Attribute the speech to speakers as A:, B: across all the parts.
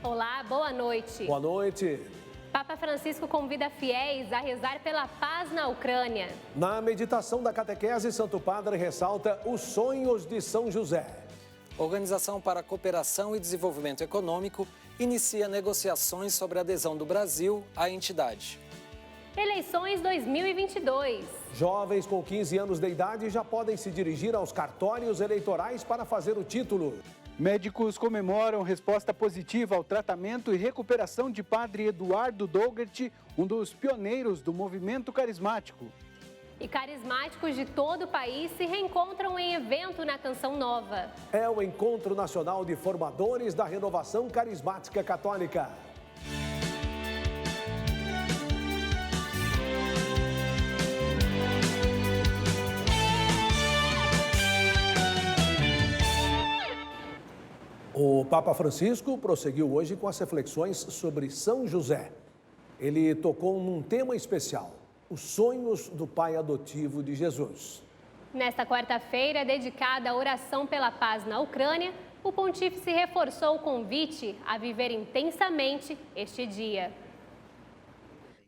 A: Olá, boa noite.
B: Boa noite.
A: Papa Francisco convida fiéis a rezar pela paz na Ucrânia.
B: Na meditação da catequese, Santo Padre ressalta os sonhos de São José.
C: Organização para a Cooperação e Desenvolvimento Econômico inicia negociações sobre a adesão do Brasil à entidade.
A: Eleições 2022.
B: Jovens com 15 anos de idade já podem se dirigir aos cartórios eleitorais para fazer o título.
D: Médicos comemoram resposta positiva ao tratamento e recuperação de Padre Eduardo Dougert, um dos pioneiros do movimento carismático.
A: E carismáticos de todo o país se reencontram em evento na Canção Nova.
B: É o Encontro Nacional de Formadores da Renovação Carismática Católica. O Papa Francisco prosseguiu hoje com as reflexões sobre São José. Ele tocou num tema especial, os sonhos do pai adotivo de Jesus.
A: Nesta quarta-feira, dedicada à oração pela paz na Ucrânia, o pontífice reforçou o convite a viver intensamente este dia.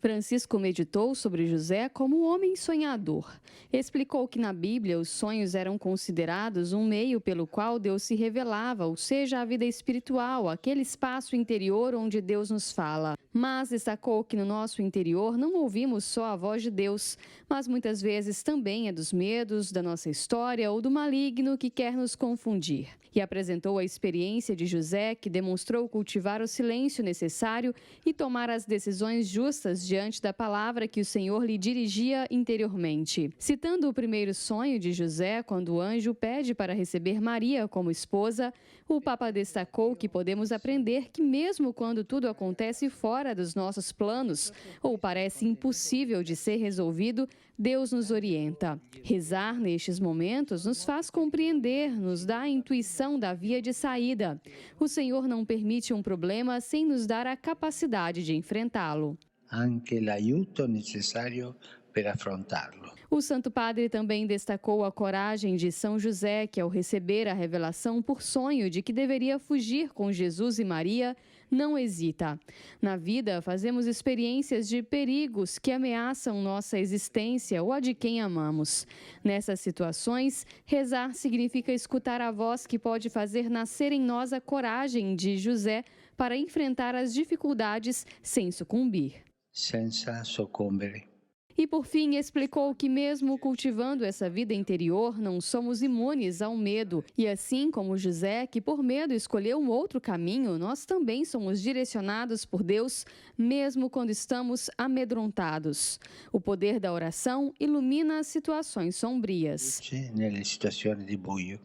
E: Francisco meditou sobre José como um homem sonhador. Explicou que na Bíblia os sonhos eram considerados um meio pelo qual Deus se revelava, ou seja, a vida espiritual, aquele espaço interior onde Deus nos fala. Mas destacou que no nosso interior não ouvimos só a voz de Deus, mas muitas vezes também é dos medos, da nossa história ou do maligno que quer nos confundir. E apresentou a experiência de José, que demonstrou cultivar o silêncio necessário e tomar as decisões justas diante da palavra que o Senhor lhe dirigia interiormente. Citando o primeiro sonho de José, quando o anjo pede para receber Maria como esposa, o Papa destacou que podemos aprender que mesmo quando tudo acontece fora dos nossos planos ou parece impossível de ser resolvido, Deus nos orienta. Rezar nestes momentos nos faz compreender, nos dá a intuição da via de saída. O Senhor não permite um problema sem nos dar a capacidade de enfrentá-lo.
F: Anche l'aiuto necessario per affrontarlo.
E: O Santo Padre também destacou a coragem de São José, que ao receber a revelação por sonho de que deveria fugir com Jesus e Maria, não hesita. Na vida, fazemos experiências de perigos que ameaçam nossa existência ou a de quem amamos. Nessas situações, rezar significa escutar a voz que pode fazer nascer em nós a coragem de José para enfrentar as dificuldades sem sucumbir.
F: Senza soccombere.
E: E, por fim, explicou que mesmo cultivando essa vida interior, não somos imunes ao medo. E assim como José, que por medo escolheu um outro caminho, nós também somos direcionados por Deus, mesmo quando estamos amedrontados. O poder da oração ilumina as situações sombrias.
F: Nelle situazioni di buio.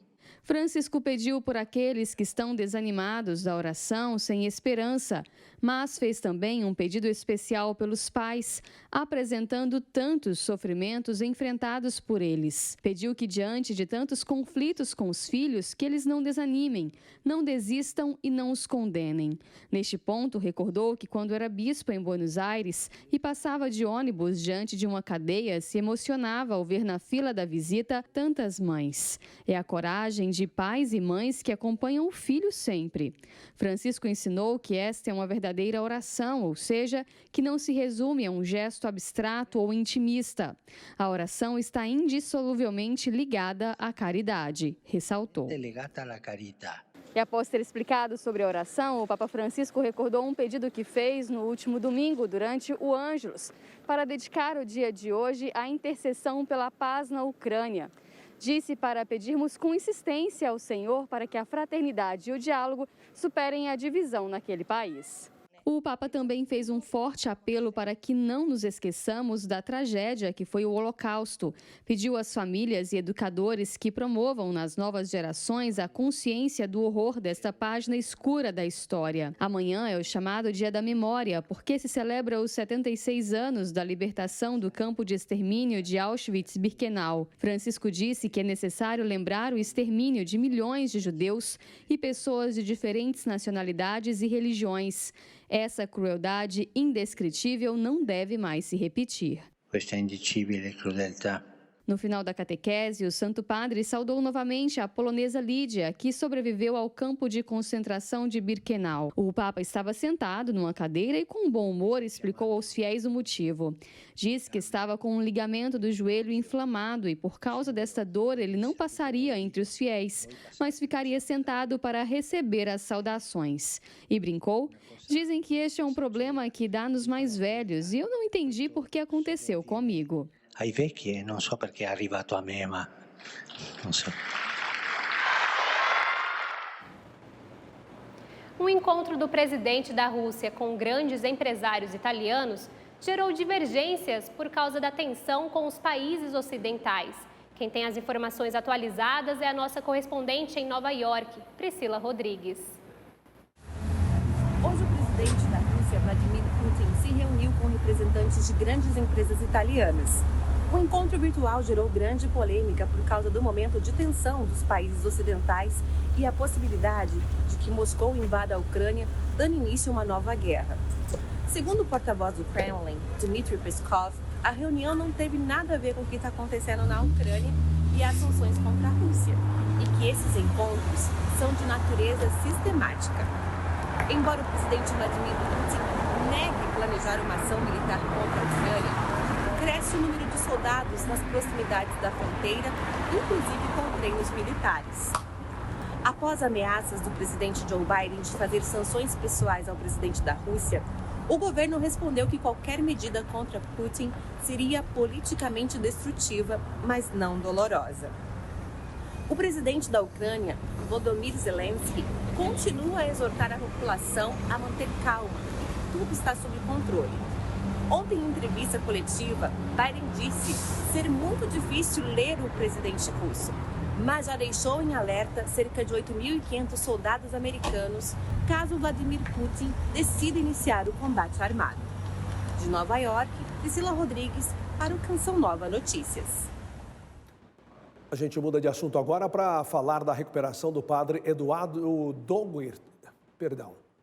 E: Francisco pediu por aqueles que estão desanimados da oração, sem esperança, mas fez também um pedido especial pelos pais, apresentando tantos sofrimentos enfrentados por eles. Pediu que, diante de tantos conflitos com os filhos, que eles não desanimem, não desistam e não os condenem. Neste ponto, recordou que quando era bispo em Buenos Aires e passava de ônibus diante de uma cadeia, se emocionava ao ver na fila da visita tantas mães. É a coragem de pais e mães que acompanham o filho sempre. Francisco ensinou que esta é uma verdadeira oração, ou seja, que não se resume a um gesto abstrato ou intimista. A oração está indissoluvelmente ligada à caridade, ressaltou.
F: Legata alla carità.
E: E após ter explicado sobre a oração, o Papa Francisco recordou um pedido que fez no último domingo, durante o Ângelus, para dedicar o dia de hoje à intercessão pela paz na Ucrânia. Disse para pedirmos com insistência ao Senhor para que a fraternidade e o diálogo superem a divisão naquele país. O Papa também fez um forte apelo para que não nos esqueçamos da tragédia que foi o Holocausto. Pediu às famílias e educadores que promovam nas novas gerações a consciência do horror desta página escura da história. Amanhã é o chamado Dia da Memória, porque se celebra os 76 anos da libertação do campo de extermínio de Auschwitz-Birkenau. Francisco disse que é necessário lembrar o extermínio de milhões de judeus e pessoas de diferentes nacionalidades e religiões. Essa crueldade indescritível não deve mais se repetir.
F: Questa indicibile crudeltà.
E: No final da catequese, o Santo Padre saudou novamente a polonesa Lídia, que sobreviveu ao campo de concentração de Birkenau. O Papa estava sentado numa cadeira e, com bom humor, explicou aos fiéis o motivo. Diz que estava com um ligamento do joelho inflamado e, por causa desta dor, ele não passaria entre os fiéis, mas ficaria sentado para receber as saudações. E brincou: dizem que este é um problema que dá nos mais velhos e eu não entendi por que aconteceu comigo.
F: Ai vecchi non so perché è arrivato a me, ma non so.
A: Um encontro do presidente da Rússia com grandes empresários italianos gerou divergências por causa da tensão com os países ocidentais. Quem tem as informações atualizadas é a nossa correspondente em Nova York, Priscila Rodrigues.
G: Hoje, o presidente da Rússia, Vladimir Putin, se reuniu com representantes de grandes empresas italianas. O encontro virtual gerou grande polêmica por causa do momento de tensão dos países ocidentais e a possibilidade de que Moscou invada a Ucrânia, dando início a uma nova guerra. Segundo o porta-voz do Kremlin, Dmitry Peskov, a reunião não teve nada a ver com o que está acontecendo na Ucrânia e as sanções contra a Rússia, e que esses encontros são de natureza sistemática. Embora o presidente Vladimir Putin negue planejar uma ação militar contra a Ucrânia, cresce o número de soldados nas proximidades da fronteira, inclusive com treinos militares. Após ameaças do presidente Joe Biden de fazer sanções pessoais ao presidente da Rússia, o governo respondeu que qualquer medida contra Putin seria politicamente destrutiva, mas não dolorosa. O presidente da Ucrânia, Volodymyr Zelensky, continua a exortar a população a manter calma e que tudo está sob controle. Ontem, em entrevista coletiva, Biden disse ser muito difícil ler o presidente russo, mas já deixou em alerta cerca de 8.500 soldados americanos caso Vladimir Putin decida iniciar o combate armado. De Nova York, Priscila Rodrigues para o Canção Nova Notícias.
B: A gente muda de assunto agora para falar da recuperação do padre Eduardo Dougert,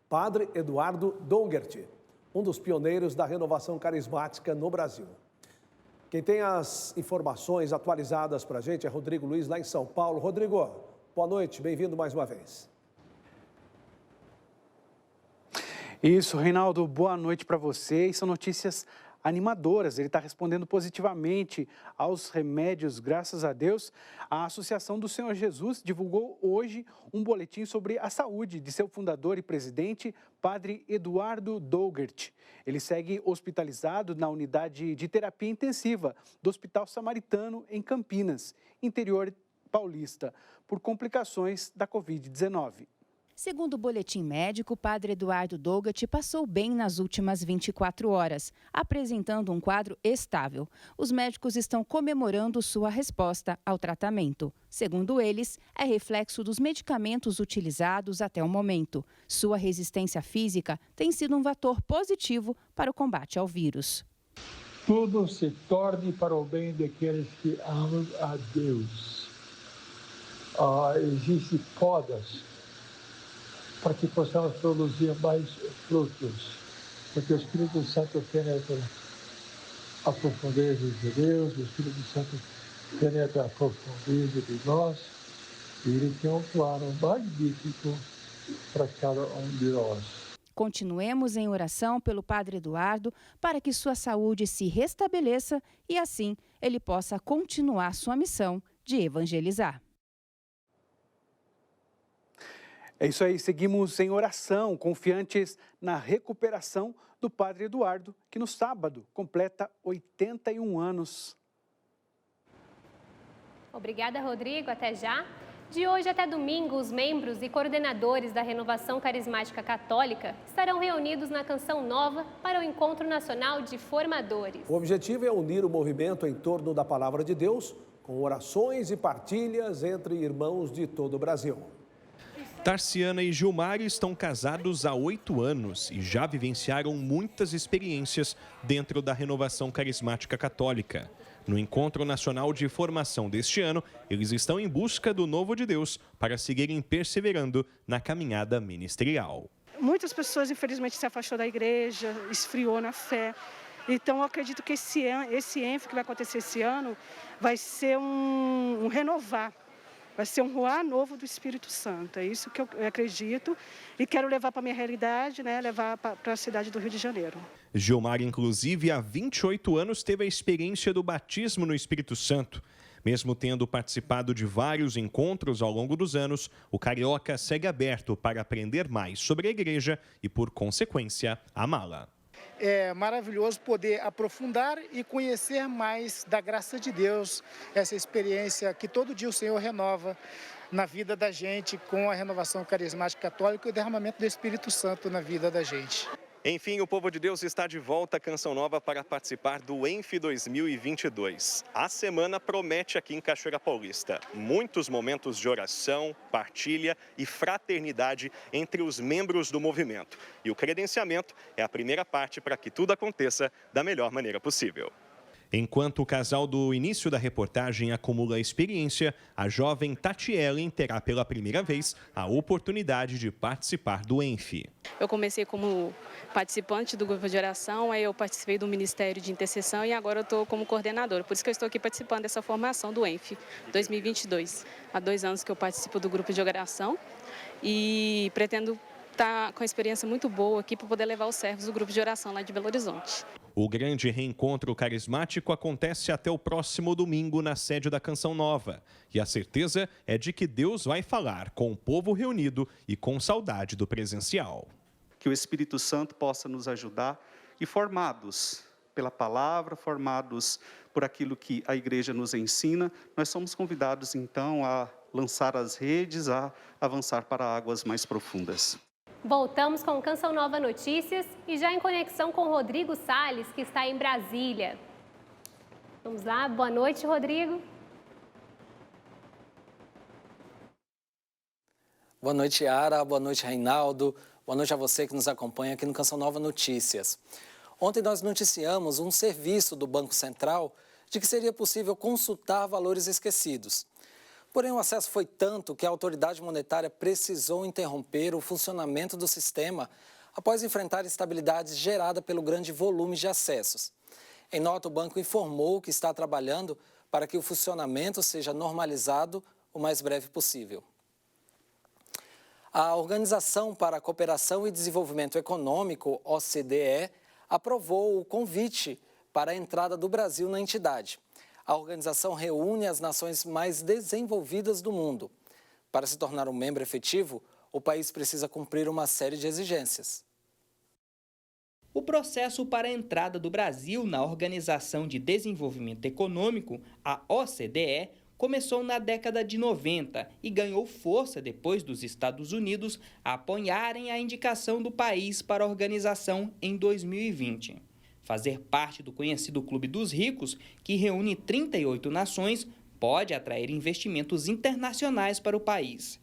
B: Padre Eduardo Dougert, um dos pioneiros da renovação carismática no Brasil. Quem tem as informações atualizadas para a gente é Rodrigo Luiz, lá em São Paulo. Rodrigo, boa noite, bem-vindo mais uma vez.
D: Isso, Reinaldo, boa noite para você. E são notícias animadoras. Ele está respondendo positivamente aos remédios, graças a Deus. A Associação do Senhor Jesus divulgou hoje um boletim sobre a saúde de seu fundador e presidente, Padre Eduardo Dougert. Ele segue hospitalizado na unidade de terapia intensiva do Hospital Samaritano, em Campinas, interior paulista, por complicações da Covid-19.
H: Segundo o boletim médico, o padre Eduardo Dougert passou bem nas últimas 24 horas, apresentando um quadro estável. Os médicos estão comemorando sua resposta ao tratamento. Segundo eles, é reflexo dos medicamentos utilizados até o momento. Sua resistência física tem sido um fator positivo para o combate ao vírus.
I: Tudo se torne para o bem daqueles que amam a Deus. Existem podas para que possamos produzir mais frutos, porque o Espírito Santo penetra a profundeza de Deus, o Espírito Santo penetra a profundeza de nós, e Ele tem um plano magnífico para cada um de nós.
H: Continuemos em oração pelo Padre Eduardo para que sua saúde se restabeleça e assim ele possa continuar sua missão de evangelizar.
D: É isso aí, seguimos em oração, confiantes na recuperação do Padre Eduardo, que no sábado completa 81 anos.
A: Obrigada, Rodrigo. Até já. De hoje até domingo, os membros e coordenadores da Renovação Carismática Católica estarão reunidos na Canção Nova para o Encontro Nacional de Formadores.
B: O objetivo é unir o movimento em torno da Palavra de Deus, com orações e partilhas entre irmãos de todo o Brasil.
J: Tarciana e Gilmário estão casados há 8 anos e já vivenciaram muitas experiências dentro da Renovação Carismática Católica. No Encontro Nacional de Formação deste ano, eles estão em busca do novo de Deus para seguirem perseverando na caminhada ministerial.
K: Muitas pessoas, infelizmente, se afastou da igreja, esfriou na fé. Então, eu acredito que esse ENF que vai acontecer esse ano vai ser um renovar, vai ser um roar novo do Espírito Santo. É isso que eu acredito e quero levar para a minha realidade, né? Levar para a cidade do Rio de Janeiro.
J: Gilmar, inclusive, há 28 anos teve a experiência do batismo no Espírito Santo. Mesmo tendo participado de vários encontros ao longo dos anos, o carioca segue aberto para aprender mais sobre a igreja e, por consequência, amá-la.
L: É maravilhoso poder aprofundar e conhecer mais da graça de Deus, essa experiência que todo dia o Senhor renova na vida da gente com a renovação carismática católica e o derramamento do Espírito Santo na vida da gente.
J: Enfim, o povo de Deus está de volta à Canção Nova para participar do ENF 2022. A semana promete aqui em Cachoeira Paulista. Muitos momentos de oração, partilha e fraternidade entre os membros do movimento. E o credenciamento é a primeira parte para que tudo aconteça da melhor maneira possível. Enquanto o casal do início da reportagem acumula experiência, a jovem Tati Ellen terá pela primeira vez a oportunidade de participar do ENF.
M: Eu comecei como participante do grupo de oração, aí eu participei do Ministério de Intercessão e agora eu estou como coordenadora. Por isso que eu estou aqui participando dessa formação do ENF 2022. Há 2 anos que eu participo do grupo de oração e pretendo estar com uma experiência muito boa aqui para poder levar os servos do grupo de oração lá de Belo Horizonte.
J: O grande reencontro carismático acontece até o próximo domingo na sede da Canção Nova. E a certeza é de que Deus vai falar com o povo reunido e com saudade do presencial.
N: Que o Espírito Santo possa nos ajudar e formados pela palavra, formados por aquilo que a igreja nos ensina, nós somos convidados então a lançar as redes, a avançar para águas mais profundas.
A: Voltamos com Canção Nova Notícias e já em conexão com Rodrigo Salles, que está em Brasília. Vamos lá, boa noite, Rodrigo.
C: Boa noite, Yara. Boa noite, Reinaldo. Boa noite a você que nos acompanha aqui no Canção Nova Notícias. Ontem nós noticiamos um serviço do Banco Central de que seria possível consultar valores esquecidos. Porém, o acesso foi tanto que a autoridade monetária precisou interromper o funcionamento do sistema após enfrentar instabilidades geradas pelo grande volume de acessos. Em nota, o banco informou que está trabalhando para que o funcionamento seja normalizado o mais breve possível. A Organização para a Cooperação e Desenvolvimento Econômico, OCDE, aprovou o convite para a entrada do Brasil na entidade. A organização reúne as nações mais desenvolvidas do mundo. Para se tornar um membro efetivo, o país precisa cumprir uma série de exigências.
O: O processo para a entrada do Brasil na Organização de Desenvolvimento Econômico, a OCDE, começou na década de 90 e ganhou força depois dos Estados Unidos apoiarem a indicação do país para a organização em 2020. Fazer parte do conhecido Clube dos Ricos, que reúne 38 nações, pode atrair investimentos internacionais para o país.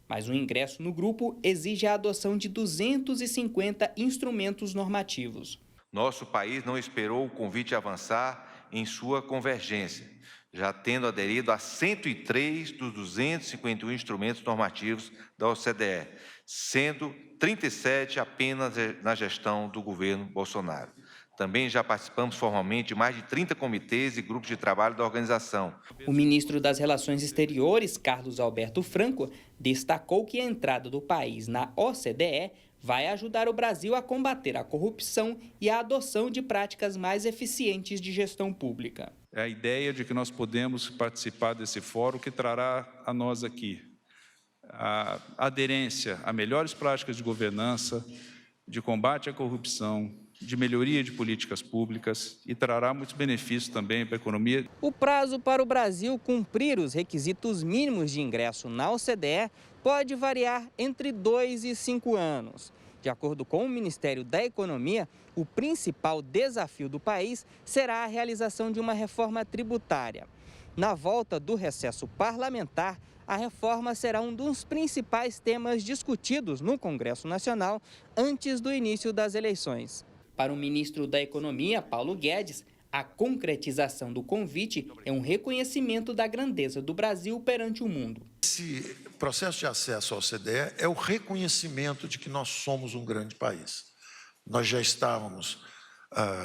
O: Mas o ingresso no grupo exige a adoção de 250 instrumentos normativos.
P: Nosso país não esperou o convite avançar em sua convergência, já tendo aderido a 103 dos 251 instrumentos normativos da OCDE, sendo 37 apenas na gestão do governo Bolsonaro. Também já participamos formalmente de mais de 30 comitês e grupos de trabalho da organização.
O: O ministro das Relações Exteriores, Carlos Alberto Franco, destacou que a entrada do país na OCDE vai ajudar o Brasil a combater a corrupção e a adoção de práticas mais eficientes de gestão pública.
Q: É a ideia de que nós podemos participar desse fórum que trará a nós aqui a aderência a melhores práticas de governança, de combate à corrupção, de melhoria de políticas públicas e trará muitos benefícios também para a economia.
O: O prazo para o Brasil cumprir os requisitos mínimos de ingresso na OCDE pode variar entre 2 e 5 anos. De acordo com o Ministério da Economia, o principal desafio do país será a realização de uma reforma tributária. Na volta do recesso parlamentar, a reforma será um dos principais temas discutidos no Congresso Nacional antes do início das eleições. Para o ministro da Economia, Paulo Guedes, a concretização do convite é um reconhecimento da grandeza do Brasil perante o mundo.
R: Esse processo de acesso à OCDE é o reconhecimento de que nós somos um grande país. Nós já estávamos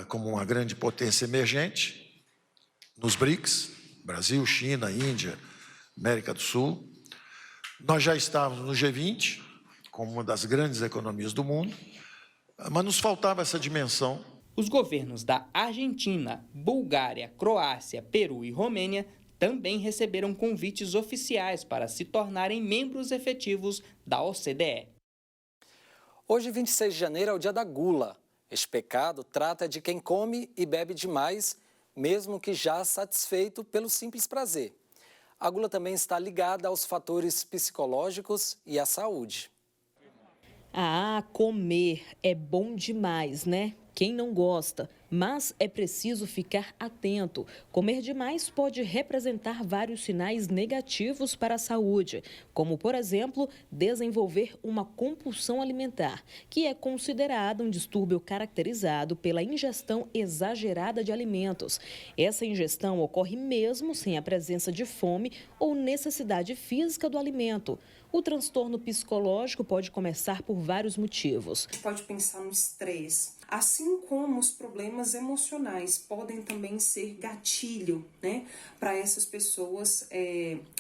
R: como uma grande potência emergente nos BRICS, Brasil, China, Índia, América do Sul. Nós já estávamos no G20, como uma das grandes economias do mundo, mas nos faltava essa dimensão.
O: Os governos da Argentina, Bulgária, Croácia, Peru e Romênia também receberam convites oficiais para se tornarem membros efetivos da OCDE.
C: Hoje, 26 de janeiro, é o dia da gula. Este pecado trata de quem come e bebe demais, mesmo que já satisfeito pelo simples prazer. A gula também está ligada aos fatores psicológicos e à saúde.
S: Comer é bom demais, né? Quem não gosta? Mas é preciso ficar atento. Comer demais pode representar vários sinais negativos para a saúde, como, por exemplo, desenvolver uma compulsão alimentar, que é considerado um distúrbio caracterizado pela ingestão exagerada de alimentos. Essa ingestão ocorre mesmo sem a presença de fome ou necessidade física do alimento. O transtorno psicológico pode começar por vários motivos.
T: A gente pode pensar no estresse, assim como os problemas emocionais podem também ser gatilho, né, para essas pessoas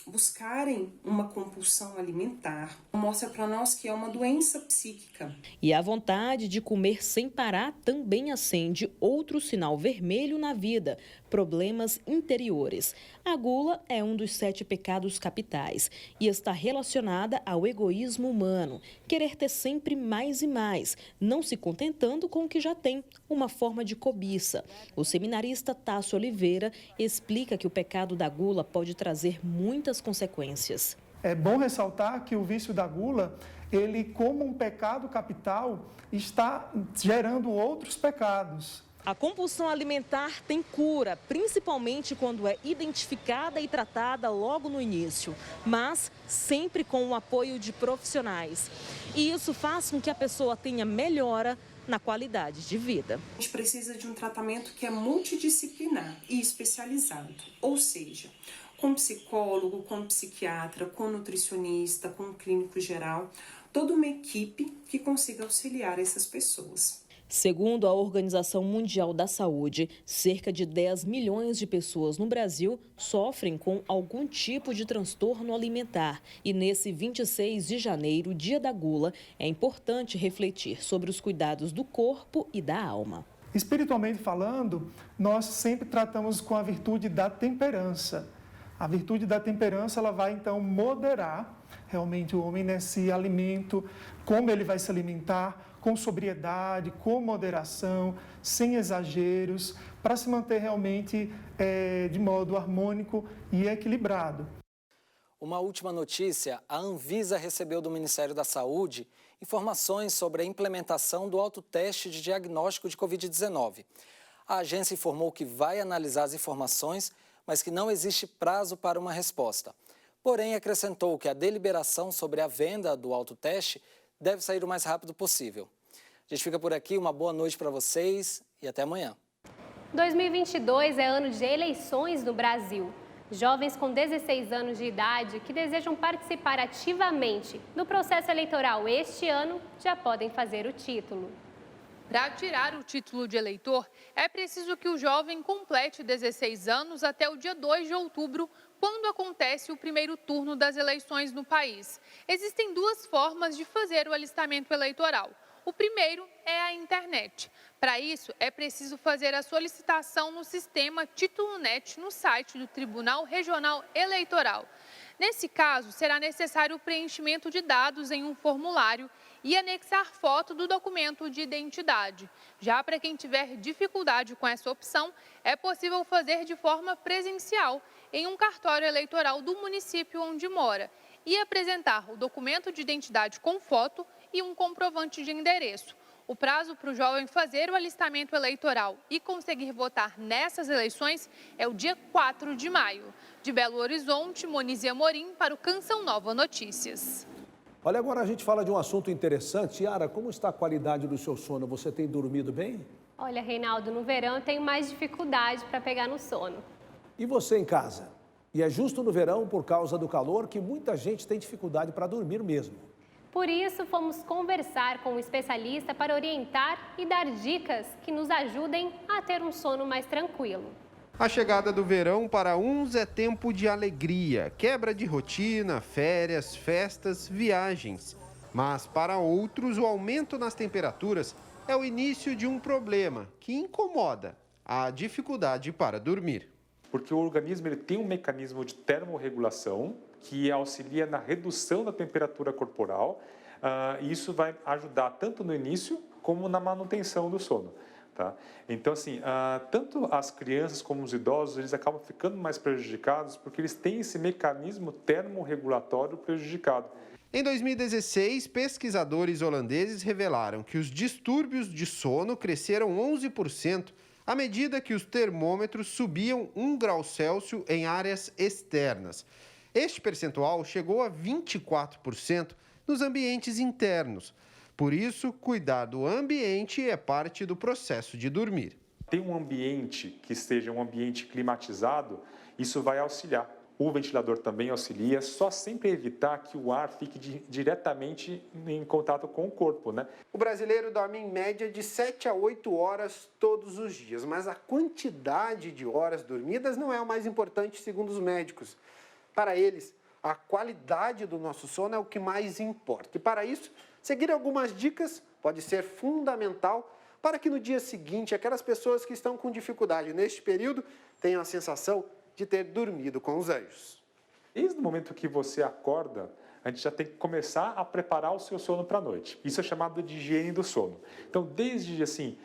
T: buscarem uma compulsão alimentar. Mostra para nós que é uma doença psíquica.
S: E a vontade de comer sem parar também acende outro sinal vermelho na vida: problemas interiores. A gula é um dos 7 pecados capitais e está relacionada ao egoísmo humano, querer ter sempre mais e mais, não se contentando com o que já tem, uma forma de cobiça. O seminarista Tássio Oliveira explica que o pecado da gula pode trazer muitas consequências.
U: É bom ressaltar que o vício da gula, ele, como um pecado capital, está gerando outros pecados.
S: A compulsão alimentar tem cura, principalmente quando é identificada e tratada logo no início, mas sempre com o apoio de profissionais. E isso faz com que a pessoa tenha melhora na qualidade de vida.
T: A gente precisa de um tratamento que é multidisciplinar e especializado, ou seja, com psicólogo, com psiquiatra, com nutricionista, com clínico geral, toda uma equipe que consiga auxiliar essas pessoas.
S: Segundo a Organização Mundial da Saúde, cerca de 10 milhões de pessoas no Brasil sofrem com algum tipo de transtorno alimentar. E nesse 26 de janeiro, Dia da Gula, é importante refletir sobre os cuidados do corpo e da alma.
U: Espiritualmente falando, nós sempre tratamos com a virtude da temperança. A virtude da temperança, ela vai então moderar realmente o homem nesse alimento, como ele vai se alimentar, com sobriedade, com moderação, sem exageros, para se manter realmente de modo harmônico e equilibrado.
C: Uma última notícia: a Anvisa recebeu do Ministério da Saúde informações sobre a implementação do autoteste de diagnóstico de Covid-19. A agência informou que vai analisar as informações, mas que não existe prazo para uma resposta. Porém, acrescentou que a deliberação sobre a venda do autoteste deve sair o mais rápido possível. A gente fica por aqui, uma boa noite para vocês e até amanhã.
A: 2022 é ano de eleições no Brasil. Jovens com 16 anos de idade que desejam participar ativamente do processo eleitoral este ano já podem fazer o título.
V: Para tirar o título de eleitor, é preciso que o jovem complete 16 anos até o dia 2 de outubro, quando acontece o primeiro turno das eleições no país. Existem 2 formas de fazer o alistamento eleitoral. O primeiro é a internet. Para isso, é preciso fazer a solicitação no sistema TítuloNet no site do Tribunal Regional Eleitoral. Nesse caso, será necessário o preenchimento de dados em um formulário e anexar foto do documento de identidade. Já para quem tiver dificuldade com essa opção, é possível fazer de forma presencial em um cartório eleitoral do município onde mora e apresentar o documento de identidade com foto e um comprovante de endereço. O prazo para o jovem fazer o alistamento eleitoral e conseguir votar nessas eleições é o dia 4 de maio. De Belo Horizonte, Monize Amorim para o Canção Nova Notícias.
B: Olha, agora a gente fala de um assunto interessante. Yara, como está a qualidade do seu sono? Você tem dormido bem?
A: Olha, Reinaldo, no verão eu tenho mais dificuldade para pegar no sono.
B: E você em casa? E é justo no verão, por causa do calor, que muita gente tem dificuldade para dormir mesmo.
A: Por isso, fomos conversar com um especialista para orientar e dar dicas que nos ajudem a ter um sono mais tranquilo.
E: A chegada do verão para uns é tempo de alegria, quebra de rotina, férias, festas, viagens. Mas para outros, o aumento nas temperaturas é o início de um problema que incomoda: a dificuldade para dormir.
F: Porque o organismo ele tem um mecanismo de termorregulação que auxilia na redução da temperatura corporal, e isso vai ajudar tanto no início como na manutenção do sono. Tá? Então, assim, tanto as crianças como os idosos, eles acabam ficando mais prejudicados porque eles têm esse mecanismo termorregulatório prejudicado.
E: Em 2016, pesquisadores holandeses revelaram que os distúrbios de sono cresceram 11% à medida que os termômetros subiam 1 grau Celsius em áreas externas. Este percentual chegou a 24% nos ambientes internos. Por isso, cuidar do ambiente é parte do processo de dormir.
F: Tem um ambiente que seja um ambiente climatizado, isso vai auxiliar. O ventilador também auxilia, só sempre evitar que o ar fique diretamente em contato com o corpo, né?
E: O brasileiro dorme em média de 7 a 8 horas todos os dias, mas a quantidade de horas dormidas não é o mais importante, segundo os médicos. Para eles, a qualidade do nosso sono é o que mais importa. E para isso, seguir algumas dicas pode ser fundamental para que no dia seguinte aquelas pessoas que estão com dificuldade neste período tenham a sensação de ter dormido com os anjos.
F: Desde o momento que você acorda, a gente já tem que começar a preparar o seu sono para a noite. Isso é chamado de higiene do sono. Então, desde assim,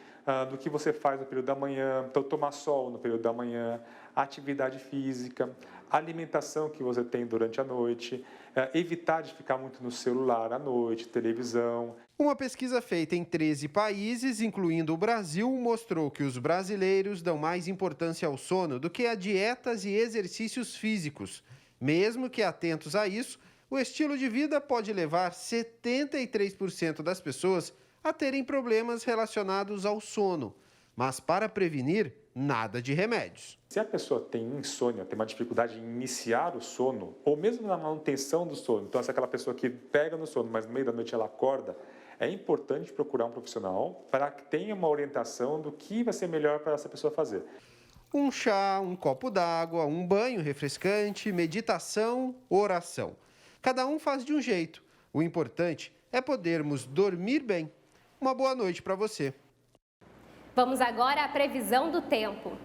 F: do que você faz no período da manhã, então tomar sol no período da manhã, atividade física, alimentação que você tem durante a noite, evitar de ficar muito no celular à noite, televisão.
E: Uma pesquisa feita em 13 países, incluindo o Brasil, mostrou que os brasileiros dão mais importância ao sono do que a dietas e exercícios físicos. Mesmo que atentos a isso, o estilo de vida pode levar 73% das pessoas a terem problemas relacionados ao sono. Mas para prevenir, nada de remédios.
F: Se a pessoa tem insônia, tem uma dificuldade em iniciar o sono, ou mesmo na manutenção do sono, então se é aquela pessoa que pega no sono, mas no meio da noite ela acorda, é importante procurar um profissional para que tenha uma orientação do que vai ser melhor para essa pessoa fazer.
E: Um chá, um copo d'água, um banho refrescante, meditação, oração. Cada um faz de um jeito. O importante é podermos dormir bem. Uma boa noite para você.
A: Vamos agora à previsão do tempo.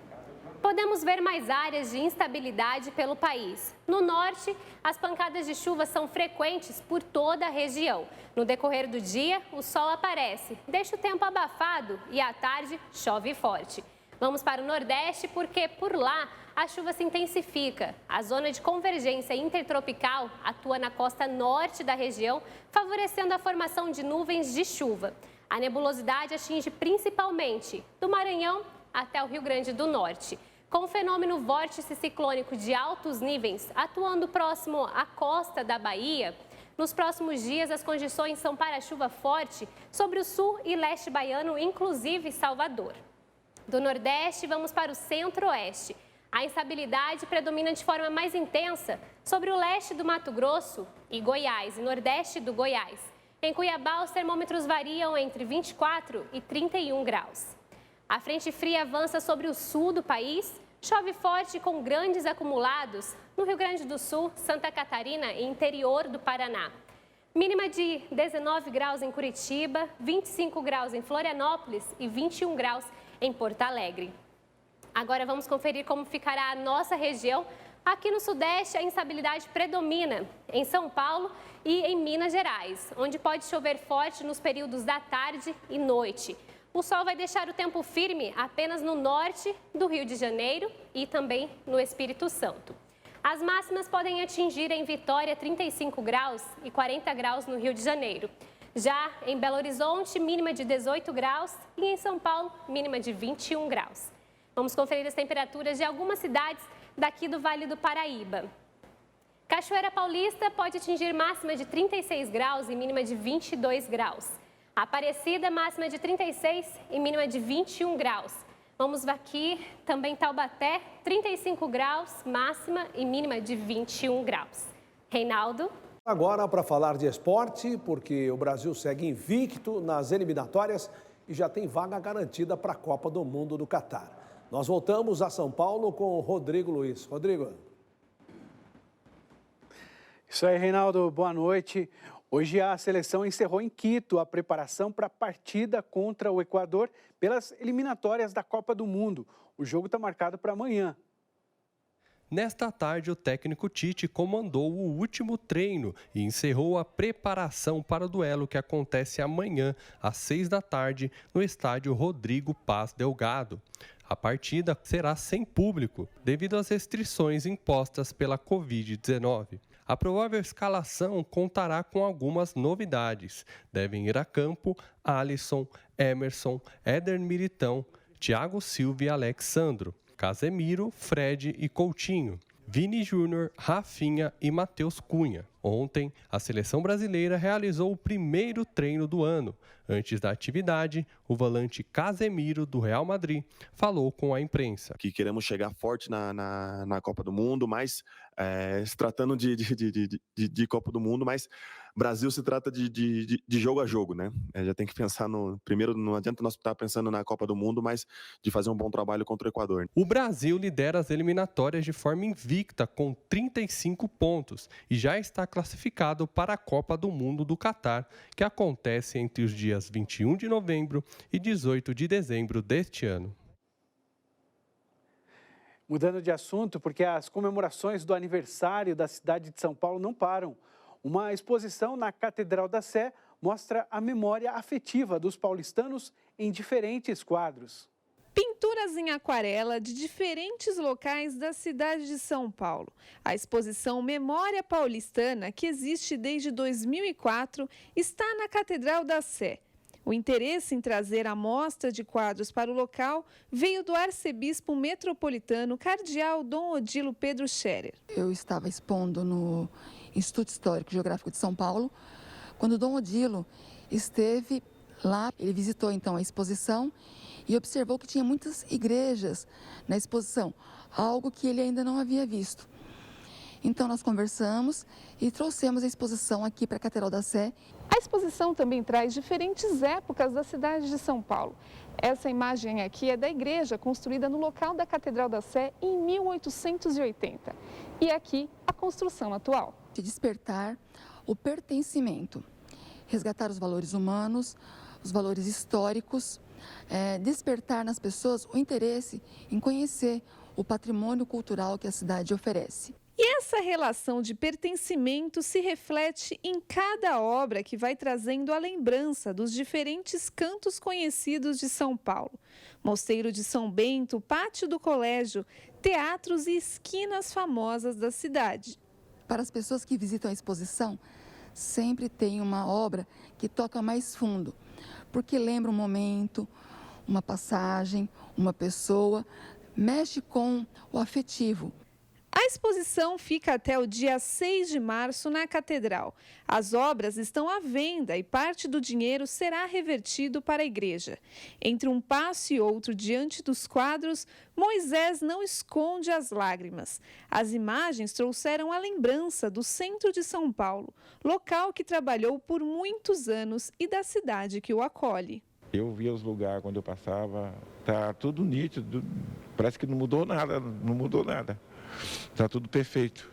A: Podemos ver mais áreas de instabilidade pelo país. No norte, as pancadas de chuva são frequentes por toda a região. No decorrer do dia, o sol aparece, deixa o tempo abafado e à tarde chove forte. Vamos para o nordeste porque por lá a chuva se intensifica. A zona de convergência intertropical atua na costa norte da região, favorecendo a formação de nuvens de chuva. A nebulosidade atinge principalmente do Maranhão até o Rio Grande do Norte. Com o fenômeno vórtice ciclônico de altos níveis atuando próximo à costa da Bahia, nos próximos dias as condições são para chuva forte sobre o sul e leste baiano, inclusive Salvador. Do Nordeste, vamos para o Centro-Oeste. A instabilidade predomina de forma mais intensa sobre o leste do Mato Grosso e Goiás e Nordeste do Goiás. Em Cuiabá, os termômetros variam entre 24 e 31 graus. A frente fria avança sobre o sul do país, chove forte com grandes acumulados no Rio Grande do Sul, Santa Catarina e interior do Paraná. Mínima de 19 graus em Curitiba, 25 graus em Florianópolis e 21 graus em Porto Alegre. Agora vamos conferir como ficará a nossa região. Aqui no Sudeste, a instabilidade predomina em São Paulo e em Minas Gerais, onde pode chover forte nos períodos da tarde e noite. O sol vai deixar o tempo firme apenas no norte do Rio de Janeiro e também no Espírito Santo. As máximas podem atingir em Vitória 35 graus e 40 graus no Rio de Janeiro. Já em Belo Horizonte, mínima de 18 graus e em São Paulo, mínima de 21 graus. Vamos conferir as temperaturas de algumas cidades daqui do Vale do Paraíba. Cachoeira Paulista pode atingir máxima de 36 graus e mínima de 22 graus. Aparecida, máxima de 36 e mínima de 21 graus. Vamos aqui também Taubaté, 35 graus, máxima e mínima de 21 graus. Reinaldo.
B: Agora para falar de esporte, porque o Brasil segue invicto nas eliminatórias e já tem vaga garantida para a Copa do Mundo do Catar. Nós voltamos a São Paulo com o Rodrigo Luiz. Rodrigo.
D: Isso aí, Reinaldo. Boa noite. Hoje a seleção encerrou em Quito a preparação para a partida contra o Equador pelas eliminatórias da Copa do Mundo. O jogo está marcado para amanhã.
G: Nesta tarde, o técnico Tite comandou o último treino e encerrou a preparação para o duelo que acontece amanhã, às 6 da tarde, no estádio Rodrigo Paz Delgado. A partida será sem público, devido às restrições impostas pela Covid-19. A provável escalação contará com algumas novidades. Devem ir a campo Alisson, Emerson, Éder Militão, Thiago Silva e Alexandro, Casemiro, Fred e Coutinho, Vini Júnior, Rafinha e Matheus Cunha. Ontem, a seleção brasileira realizou o primeiro treino do ano. Antes da atividade, o volante Casemiro, do Real Madrid, falou com a imprensa.
I: Que queremos chegar forte na Copa do Mundo, mas se tratando de Copa do Mundo, mas Brasil se trata de jogo a jogo, né? Já tem que pensar primeiro, não adianta nós estar pensando na Copa do Mundo, mas de fazer um bom trabalho contra o Equador.
G: O Brasil lidera as eliminatórias de forma invicta, com 35 pontos, e já está classificado para a Copa do Mundo do Catar, que acontece entre os dias 21 de novembro e 18 de dezembro deste ano.
D: Mudando de assunto, porque as comemorações do aniversário da cidade de São Paulo não param. Uma exposição na Catedral da Sé mostra a memória afetiva dos paulistanos em diferentes quadros.
W: Pinturas em aquarela de diferentes locais da cidade de São Paulo. A exposição Memória Paulistana, que existe desde 2004, está na Catedral da Sé. O interesse em trazer a mostra de quadros para o local veio do arcebispo metropolitano cardeal Dom Odilo Pedro Scherer.
X: Eu estava expondo no Instituto Histórico e Geográfico de São Paulo, quando Dom Odilo esteve lá. Ele visitou então a exposição e observou que tinha muitas igrejas na exposição, algo que ele ainda não havia visto. Então nós conversamos e trouxemos a exposição aqui para a Catedral da Sé.
W: A exposição também traz diferentes épocas da cidade de São Paulo. Essa imagem aqui é da igreja construída no local da Catedral da Sé em 1880. E aqui a construção atual.
X: De despertar o pertencimento, resgatar os valores humanos, os valores históricos, despertar nas pessoas o interesse em conhecer o patrimônio cultural que a cidade oferece.
W: E essa relação de pertencimento se reflete em cada obra que vai trazendo a lembrança dos diferentes cantos conhecidos de São Paulo. Mosteiro de São Bento, Pátio do Colégio, teatros e esquinas famosas da cidade.
X: Para as pessoas que visitam a exposição, sempre tem uma obra que toca mais fundo, porque lembra um momento, uma passagem, uma pessoa, mexe com o afetivo.
W: A exposição fica até o dia 6 de março na Catedral. As obras estão à venda e parte do dinheiro será revertido para a igreja. Entre um passo e outro diante dos quadros, Moisés não esconde as lágrimas. As imagens trouxeram a lembrança do centro de São Paulo, local que trabalhou por muitos anos e da cidade que o acolhe.
Y: Eu via os lugares quando eu passava, tá tudo nítido, parece que não mudou nada, Está tudo perfeito.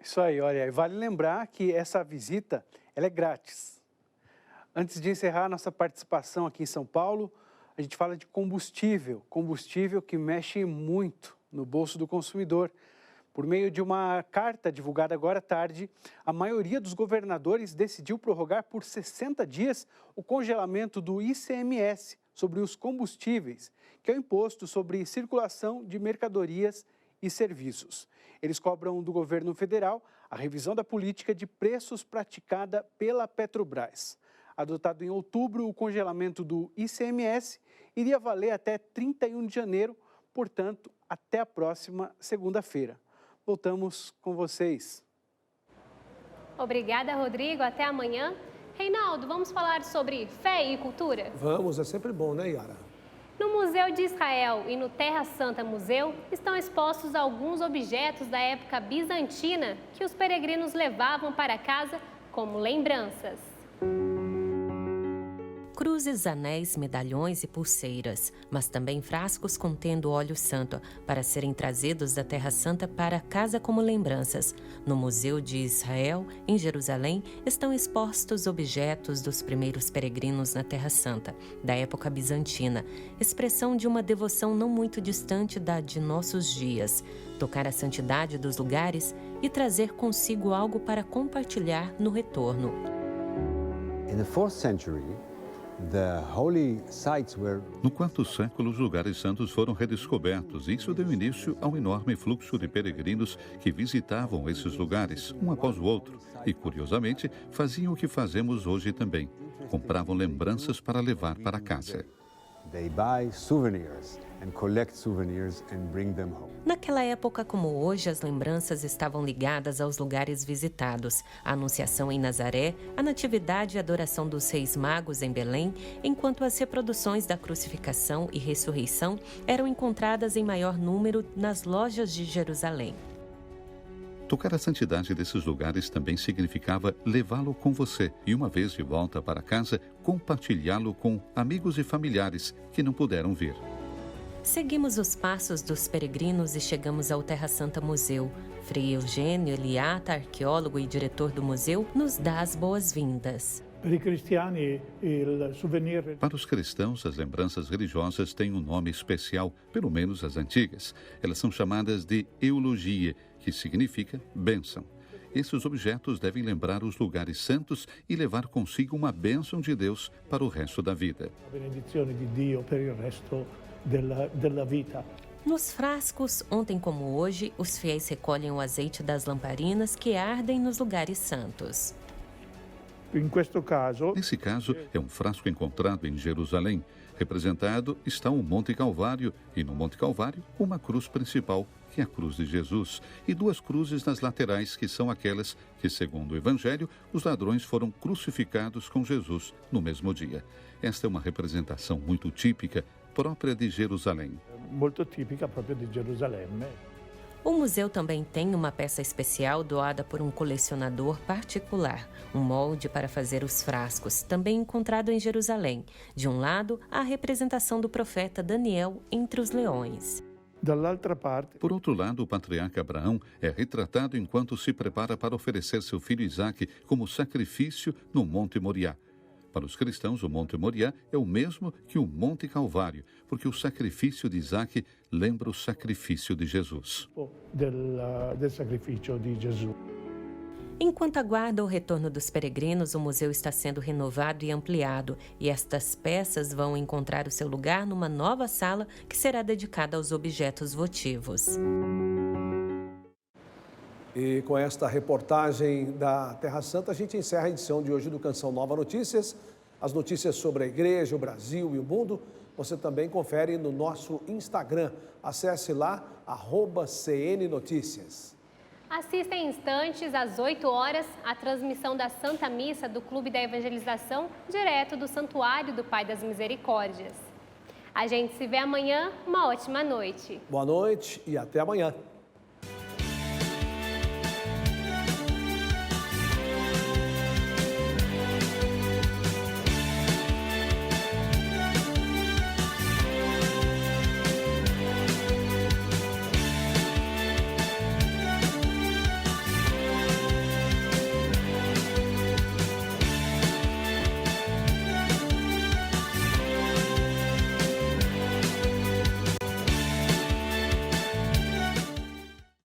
D: Isso aí, olha, e vale lembrar que essa visita ela é grátis. Antes de encerrar a nossa participação aqui em São Paulo, a gente fala de combustível que mexe muito no bolso do consumidor. Por meio de uma carta divulgada agora à tarde, a maioria dos governadores decidiu prorrogar por 60 dias o congelamento do ICMS sobre os combustíveis, que é o imposto sobre circulação de mercadorias e serviços. Eles cobram do governo federal a revisão da política de preços praticada pela Petrobras. Adotado em outubro, o congelamento do ICMS iria valer até 31 de janeiro, portanto, até a próxima segunda-feira. Voltamos com vocês.
A: Obrigada, Rodrigo. Até amanhã. Reinaldo, vamos falar sobre fé e cultura?
B: Vamos, é sempre bom, né, Yara?
A: No Museu de Israel e no Terra Santa Museu estão expostos alguns objetos da época bizantina que os peregrinos levavam para casa como lembranças.
H: Cruzes, anéis, medalhões e pulseiras, mas também frascos contendo óleo santo para serem trazidos da Terra Santa para casa como lembranças. No Museu de Israel, em Jerusalém, estão expostos objetos dos primeiros peregrinos na Terra Santa, da época bizantina, expressão de uma devoção não muito distante da de nossos dias. Tocar a santidade dos lugares e trazer consigo algo para compartilhar no retorno.
J: In the 4th century,
K: no quarto século, os lugares santos foram redescobertos. Isso deu início ao enorme fluxo de peregrinos que visitavam esses lugares, um após o outro. E, curiosamente, faziam o que fazemos hoje também. Compravam lembranças para levar para casa.
J: They buy souvenirs and collect souvenirs and bring them home.
H: Naquela época, como hoje, as lembranças estavam ligadas aos lugares visitados. A Anunciação em Nazaré, a Natividade e a Adoração dos Reis Magos em Belém, enquanto as reproduções da Crucificação e Ressurreição eram encontradas em maior número nas lojas de Jerusalém.
K: Tocar a santidade desses lugares também significava levá-lo com você e, uma vez de volta para casa, compartilhá-lo com amigos e familiares que não puderam vir.
H: Seguimos os passos dos peregrinos e chegamos ao Terra Santa Museu. Frei Eugênio Eliata, arqueólogo e diretor do museu, nos dá as boas-vindas.
K: Para os cristãos, as lembranças religiosas têm um nome especial, pelo menos as antigas. Elas são chamadas de eulogia, que significa bênção. Esses objetos devem lembrar os lugares santos e levar consigo uma bênção de Deus para o resto da vida.
H: Nos frascos, ontem como hoje, os fiéis recolhem o azeite das lamparinas que ardem nos lugares santos.
K: Nesse caso, é um frasco encontrado em Jerusalém. Representado está o Monte Calvário e no Monte Calvário uma cruz principal, que é a cruz de Jesus, e duas cruzes nas laterais, que são aquelas que, segundo o Evangelho, os ladrões foram crucificados com Jesus no mesmo dia. Esta é uma representação muito típica, própria de Jerusalém.
L: Muito típica própria de Jerusalém.
H: O museu também tem uma peça especial doada por um colecionador particular, um molde para fazer os frascos, também encontrado em Jerusalém. De um lado, a representação do profeta Daniel entre os leões.
K: Por outro lado, o patriarca Abraão é retratado enquanto se prepara para oferecer seu filho Isaque como sacrifício no Monte Moriá. Para os cristãos, o Monte Moriá é o mesmo que o Monte Calvário, porque o sacrifício de Isaque lembra o sacrifício de Jesus.
L: Del sacrifício de Jesus.
H: Enquanto aguarda o retorno dos peregrinos, o museu está sendo renovado e ampliado, e estas peças vão encontrar o seu lugar numa nova sala que será dedicada aos objetos votivos.
B: E com esta reportagem da Terra Santa, a gente encerra a edição de hoje do Canção Nova Notícias. As notícias sobre a igreja, o Brasil e o mundo, você também confere no nosso Instagram. Acesse lá, @CN Notícias.
A: Assista em instantes, às 8 horas, a transmissão da Santa Missa do Clube da Evangelização, direto do Santuário do Pai das Misericórdias. A gente se vê amanhã. Uma ótima noite.
B: Boa noite e até amanhã.